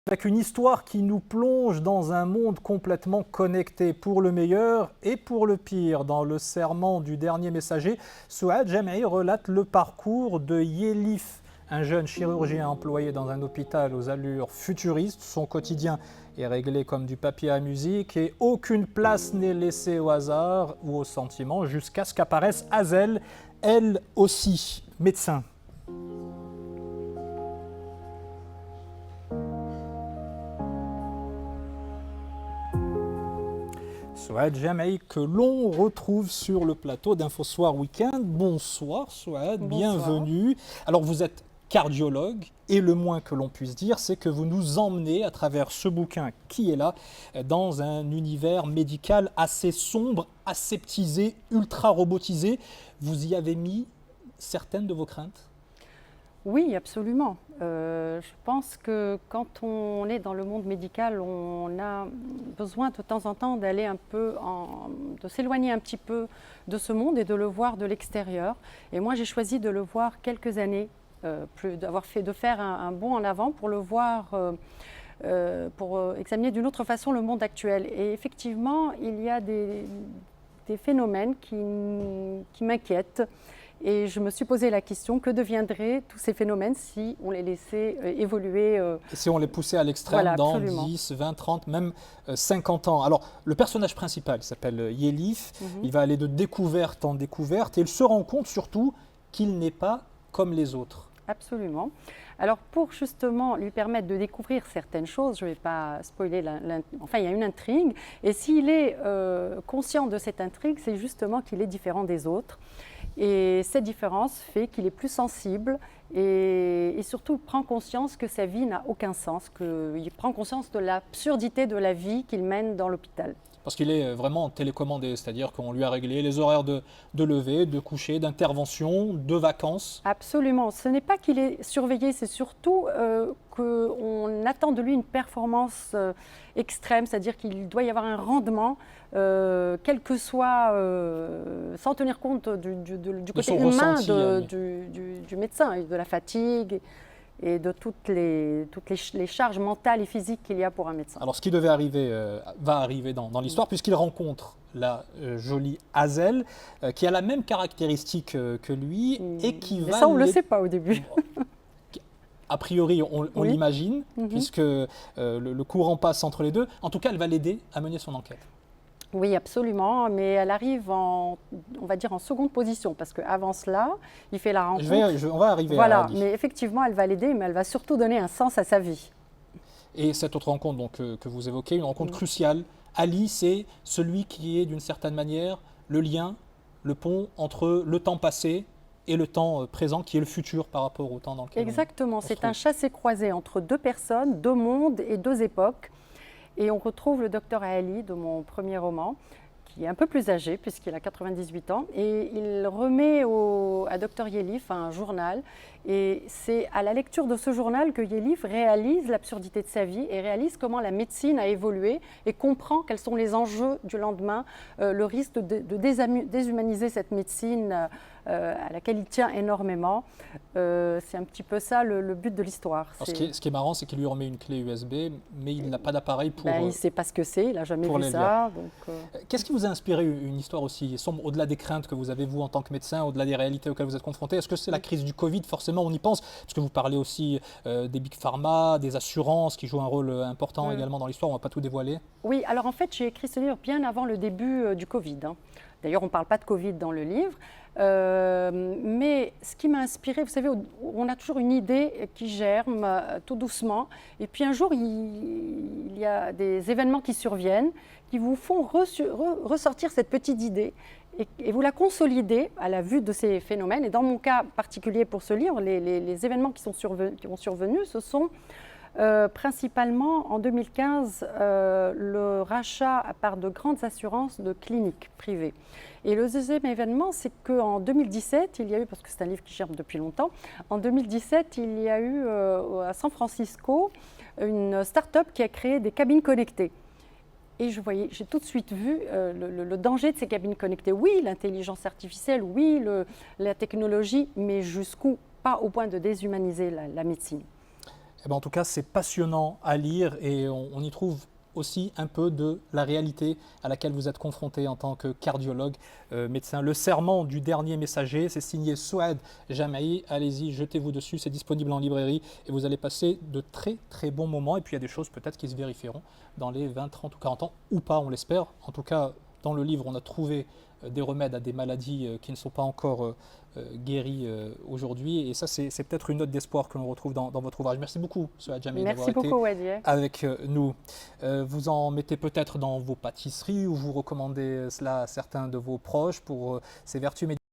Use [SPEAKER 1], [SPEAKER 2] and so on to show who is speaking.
[SPEAKER 1] Avec une histoire qui nous plonge dans un monde complètement connecté, pour le meilleur et pour le pire. Dans le serment du dernier messager, Souad Jam'i relate le parcours de Yelif, un jeune chirurgien employé dans un hôpital aux allures futuristes. Son quotidien est réglé comme du papier à musique et aucune place n'est laissée au hasard ou au sentiment jusqu'à ce qu'apparaisse Hazel, elle aussi médecin. Souad Jam'i que l'on retrouve sur le plateau d'Infosoir Week-end. Bonsoir Souad, bienvenue. Alors vous êtes cardiologue et le moins que l'on puisse dire, c'est que vous nous emmenez à travers ce bouquin qui est là, dans un univers médical assez sombre, aseptisé, ultra robotisé. Vous y avez mis certaines de vos craintes ?
[SPEAKER 2] Oui, absolument. Je pense que quand on est dans le monde médical, on a besoin de temps en temps d'aller de s'éloigner un petit peu de ce monde et de le voir de l'extérieur. Et moi, j'ai choisi de le voir quelques années, de faire un bond en avant pour le voir, pour examiner d'une autre façon le monde actuel. Et effectivement, il y a des phénomènes qui m'inquiètent. Et je me suis posé la question, que deviendraient tous ces phénomènes si on les laissait évoluer
[SPEAKER 1] et si on les poussait à l'extrême, voilà, dans 10, 20, 30, même 50 ans. Alors, le personnage principal s'appelle Yelif. Il va aller de découverte en découverte et il se rend compte surtout qu'il n'est pas comme les autres.
[SPEAKER 2] Absolument. Alors, pour justement lui permettre de découvrir certaines choses, je ne vais pas spoiler, enfin, il y a une intrigue. Et s'il est conscient de cette intrigue, c'est justement qu'il est différent des autres. Et cette différence fait qu'il est plus sensible et surtout prend conscience que sa vie n'a aucun sens, qu'il prend conscience de l'absurdité de la vie qu'il mène dans l'hôpital.
[SPEAKER 1] Parce qu'il est vraiment télécommandé, c'est-à-dire qu'on lui a réglé les horaires de lever, de coucher, d'intervention, de vacances.
[SPEAKER 2] Absolument. Ce n'est pas qu'il est surveillé, c'est surtout qu'on attend de lui une performance extrême, c'est-à-dire qu'il doit y avoir un rendement, quel que soit, sans tenir compte du côté humain du médecin, et de la fatigue et de toutes les charges mentales et physiques qu'il y a pour un médecin.
[SPEAKER 1] Alors ce qui devait arriver va arriver dans l'histoire, puisqu'il rencontre la jolie Hazel, qui a la même caractéristique que lui et qui va...
[SPEAKER 2] Mais ça, on ne le sait pas au début.
[SPEAKER 1] A priori, on l'imagine, puisque le courant passe entre les deux. En tout cas, elle va l'aider à mener son enquête.
[SPEAKER 2] Oui, absolument, mais elle arrive on va dire en seconde position, parce qu'avant cela, il fait la rencontre.
[SPEAKER 1] On va arriver
[SPEAKER 2] voilà,
[SPEAKER 1] à Ali.
[SPEAKER 2] Mais effectivement, elle va l'aider, mais elle va surtout donner un sens à sa vie.
[SPEAKER 1] Et cette autre rencontre donc, que vous évoquez, une rencontre cruciale. Ali, c'est celui qui est d'une certaine manière le lien, le pont entre le temps passé et le temps présent, qui est le futur par rapport au temps dans lequel
[SPEAKER 2] Exactement, c'est un chassé-croisé entre deux personnes, deux mondes et deux époques. Et on retrouve le docteur Ali de mon premier roman, qui est un peu plus âgé puisqu'il a 98 ans. Et il remet à docteur Yelif un journal. Et c'est à la lecture de ce journal que Yelif réalise l'absurdité de sa vie et réalise comment la médecine a évolué et comprend quels sont les enjeux du lendemain, le risque de déshumaniser cette médecine à laquelle il tient énormément. C'est un petit peu ça le but de l'histoire.
[SPEAKER 1] Ce qui est marrant, c'est qu'il lui remet une clé USB, mais il n'a pas d'appareil pour...
[SPEAKER 2] il ne sait pas ce que c'est, il n'a jamais vu ça.
[SPEAKER 1] Qu'est-ce qui vous a inspiré une histoire aussi sombre, au-delà des craintes que vous avez, vous, en tant que médecin, au-delà des réalités auxquelles vous êtes confrontés? Est-ce que c'est la crise du Covid? Forcément, on y pense, parce que vous parlez aussi des big pharma, des assurances qui jouent un rôle important également dans l'histoire, on ne va pas tout dévoiler.
[SPEAKER 2] Oui, alors en fait, j'ai écrit ce livre bien avant le début du Covid. D'ailleurs, on ne parle pas de Covid dans le livre. Mais ce qui m'a inspiré, vous savez, on a toujours une idée qui germe tout doucement. Et puis un jour, il y a des événements qui surviennent, qui vous font ressortir cette petite idée et vous la consolidez à la vue de ces phénomènes. Et dans mon cas particulier pour ce livre, les événements qui ont survenu, ce sont principalement en 2015 le rachat par de grandes assurances de cliniques privées. Et le deuxième événement, c'est qu'en 2017, il y a eu, parce que c'est un livre qui germe depuis longtemps, en 2017, il y a eu à San Francisco une start-up qui a créé des cabines connectées. Et j'ai tout de suite vu le danger de ces cabines connectées. Oui, l'intelligence artificielle, oui, la technologie, mais jusqu'où? Pas au point de déshumaniser la médecine.
[SPEAKER 1] Eh ben, en tout cas, c'est passionnant à lire et on y trouve aussi un peu de la réalité à laquelle vous êtes confronté en tant que cardiologue, médecin. Le serment du dernier messager, c'est signé Souad Jamaï. Allez-y, jetez-vous dessus, c'est disponible en librairie et vous allez passer de très très bons moments. Et puis il y a des choses peut-être qui se vérifieront dans les 20, 30 ou 40 ans, ou pas, on l'espère. En tout cas, dans le livre, on a trouvé des remèdes à des maladies qui ne sont pas encore guéries aujourd'hui. Et ça, c'est peut-être une note d'espoir que l'on retrouve dans votre ouvrage. Merci beaucoup, Souad Jamaï, d'avoir
[SPEAKER 2] Merci
[SPEAKER 1] été
[SPEAKER 2] beaucoup, Wadi.
[SPEAKER 1] avec nous. Vous en mettez peut-être dans vos pâtisseries ou vous recommandez cela à certains de vos proches pour ses vertus médicinales.